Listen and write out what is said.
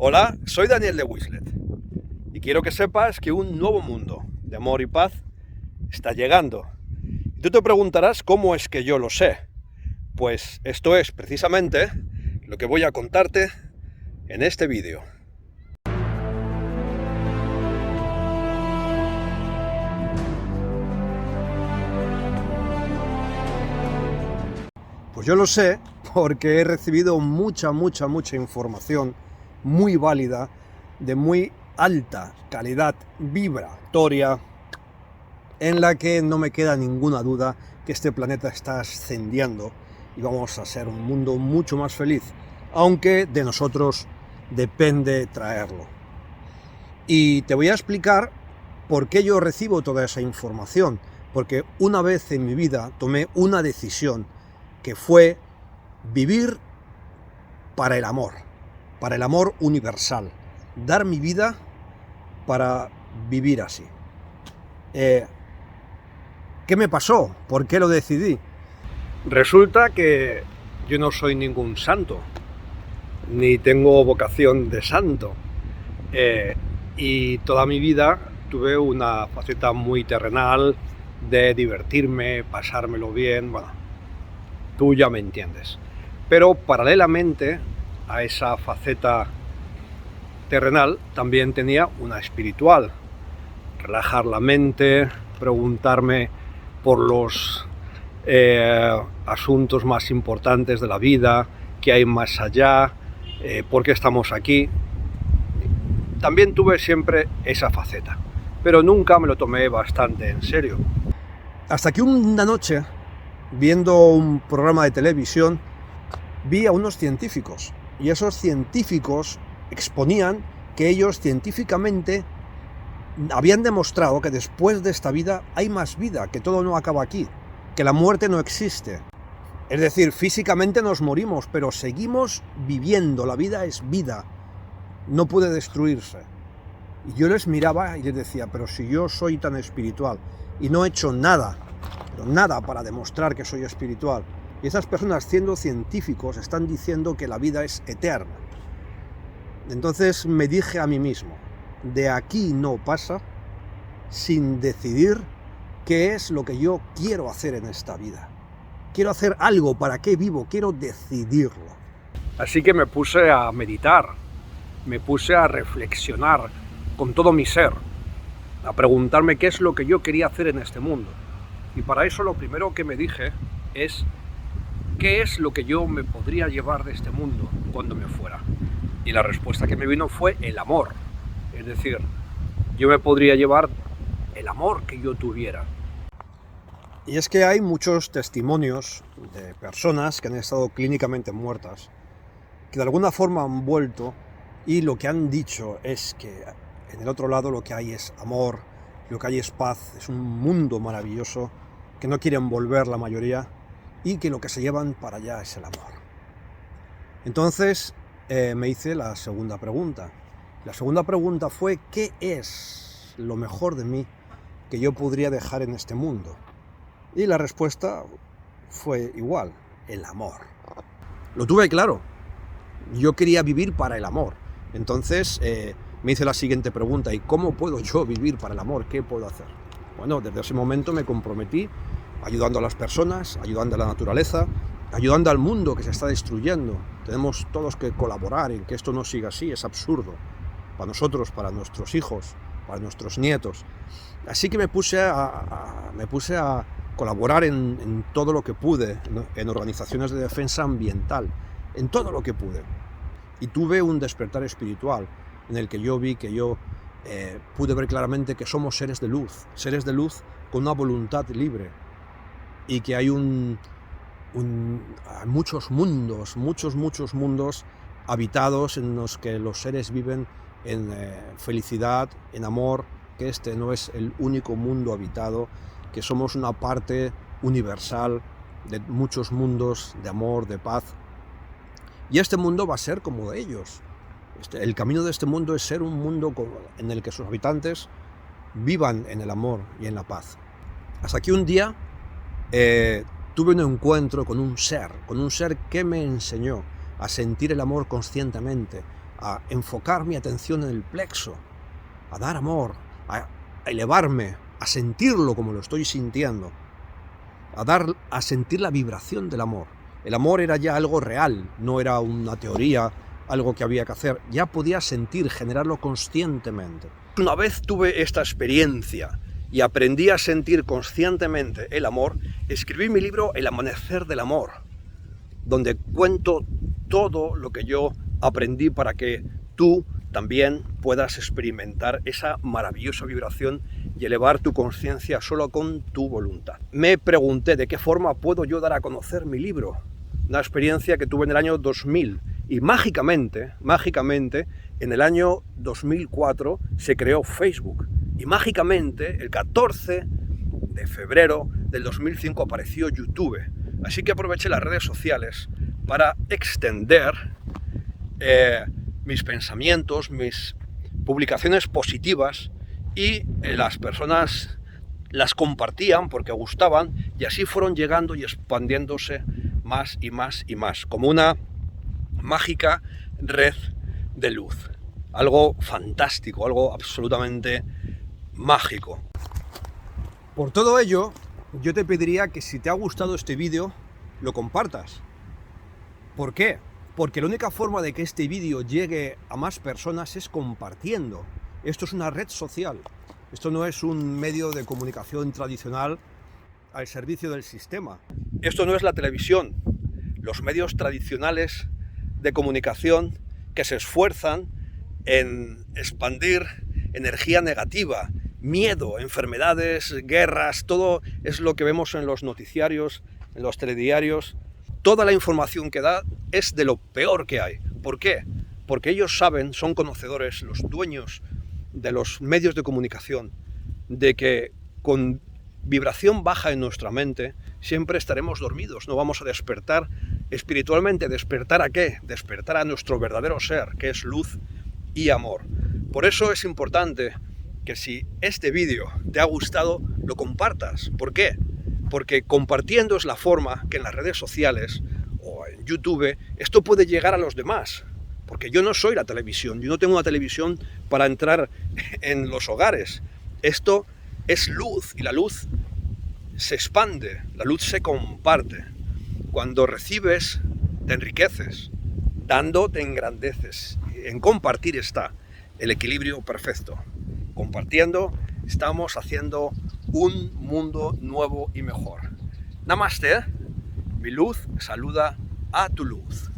Hola, soy Daniel de Wislet y quiero que sepas que un nuevo mundo de amor y paz está llegando. Y tú te preguntarás cómo es que yo lo sé. Pues esto es precisamente lo que voy a contarte en este vídeo. Pues yo lo sé porque he recibido mucha información muy válida, de muy alta calidad vibratoria, en la que no me queda ninguna duda que este planeta está ascendiendo y vamos a ser un mundo mucho más feliz, aunque de nosotros depende traerlo. Y te voy a explicar por qué yo recibo toda esa información, porque una vez en mi vida tomé una decisión que fue vivir para el amor universal, dar mi vida para vivir así. ¿Qué me pasó? ¿Por qué lo decidí? Resulta que yo no soy ningún santo, ni tengo vocación de santo, y toda mi vida tuve una faceta muy terrenal de divertirme, pasármelo bien, bueno, tú ya me entiendes. Pero paralelamente a esa faceta terrenal también tenía una espiritual, relajar la mente, preguntarme por los asuntos más importantes de la vida, qué hay más allá, por qué estamos aquí. También tuve siempre esa faceta, pero nunca me lo tomé bastante en serio. Hasta que una noche, viendo un programa de televisión, vi a unos científicos, y esos científicos exponían que ellos científicamente habían demostrado que después de esta vida hay más vida, que todo no acaba aquí, que la muerte no existe. Es decir, físicamente nos morimos, pero seguimos viviendo, la vida es vida, no puede destruirse. Y yo les miraba y les decía, pero si yo soy tan espiritual y no he hecho nada, pero nada para demostrar que soy espiritual, y esas personas, siendo científicos, están diciendo que la vida es eterna. Entonces me dije a mí mismo, de aquí no pasa sin decidir qué es lo que yo quiero hacer en esta vida. Quiero hacer algo, ¿para qué vivo? Quiero decidirlo. Así que me puse a meditar, me puse a reflexionar con todo mi ser, a preguntarme qué es lo que yo quería hacer en este mundo. Y para eso lo primero que me dije es, ¿qué es lo que yo me podría llevar de este mundo cuando me fuera? Y la respuesta que me vino fue el amor. Es decir, yo me podría llevar el amor que yo tuviera. Y es que hay muchos testimonios de personas que han estado clínicamente muertas, que de alguna forma han vuelto, y lo que han dicho es que en el otro lado lo que hay es amor, lo que hay es paz, es un mundo maravilloso, que no quieren volver la mayoría, y que lo que se llevan para allá es el amor. Entonces me hice la segunda pregunta. La segunda pregunta fue, ¿qué es lo mejor de mí que yo podría dejar en este mundo? Y la respuesta fue igual, el amor. Lo tuve claro, yo quería vivir para el amor. Entonces me hice la siguiente pregunta, ¿y cómo puedo yo vivir para el amor? ¿Qué puedo hacer? Bueno, desde ese momento me comprometí ayudando a las personas, ayudando a la naturaleza, ayudando al mundo que se está destruyendo. Tenemos todos que colaborar en que esto no siga así, es absurdo. Para nosotros, para nuestros hijos, para nuestros nietos. Así que me puse a colaborar en todo lo que pude, ¿no? En organizaciones de defensa ambiental, en todo lo que pude. Y tuve un despertar espiritual en el que yo vi que yo pude ver claramente que somos seres de luz con una voluntad libre, y que hay muchos mundos habitados en los que los seres viven en felicidad, en amor, que este no es el único mundo habitado, que somos una parte universal de muchos mundos de amor, de paz. Y este mundo va a ser como ellos. El camino de este mundo es ser un mundo en el que sus habitantes vivan en el amor y en la paz. Hasta que un día tuve un encuentro con un ser que me enseñó a sentir el amor conscientemente, a enfocar mi atención en el plexo, a dar amor, a elevarme, a sentirlo como lo estoy sintiendo, a sentir la vibración del amor. El amor era ya algo real, no era una teoría, algo que había que hacer, ya podía sentir, generarlo conscientemente. Una vez tuve esta experiencia y aprendí a sentir conscientemente el amor, escribí mi libro El amanecer del amor, donde cuento todo lo que yo aprendí para que tú también puedas experimentar esa maravillosa vibración y elevar tu conciencia solo con tu voluntad. Me pregunté de qué forma puedo yo dar a conocer mi libro, una experiencia que tuve en el año 2000 y mágicamente, en el año 2004 se creó Facebook y mágicamente el 14 de febrero del 2005 apareció YouTube. Así que aproveché las redes sociales para extender mis pensamientos, mis publicaciones positivas y las personas las compartían porque gustaban y así fueron llegando y expandiéndose más y más y más, como una mágica red de luz. Algo fantástico, algo absolutamente mágico. Por todo ello, yo te pediría que si te ha gustado este vídeo, lo compartas. ¿Por qué? Porque la única forma de que este vídeo llegue a más personas es compartiendo. Esto es una red social. Esto no es un medio de comunicación tradicional al servicio del sistema. Esto no es la televisión. Los medios tradicionales de comunicación que se esfuerzan en expandir energía negativa, miedo, enfermedades, guerras, todo es lo que vemos en los noticiarios, en los telediarios. Toda la información que da es de lo peor que hay. ¿Por qué? Porque ellos saben, son conocedores, los dueños de los medios de comunicación, de que con vibración baja en nuestra mente siempre estaremos dormidos, no vamos a despertar espiritualmente. ¿Despertar a qué? Despertar a nuestro verdadero ser, que es luz y amor. Por eso es importante que si este vídeo te ha gustado, lo compartas. ¿Por qué? Porque compartiendo es la forma que en las redes sociales o en YouTube esto puede llegar a los demás. Porque yo no soy la televisión, yo no tengo una televisión para entrar en los hogares. Esto es luz y la luz se expande, la luz se comparte. Cuando recibes, te enriqueces. Dando, te engrandeces. En compartir está el equilibrio perfecto. Compartiendo, estamos haciendo un mundo nuevo y mejor. Namaste. Mi luz saluda a tu luz.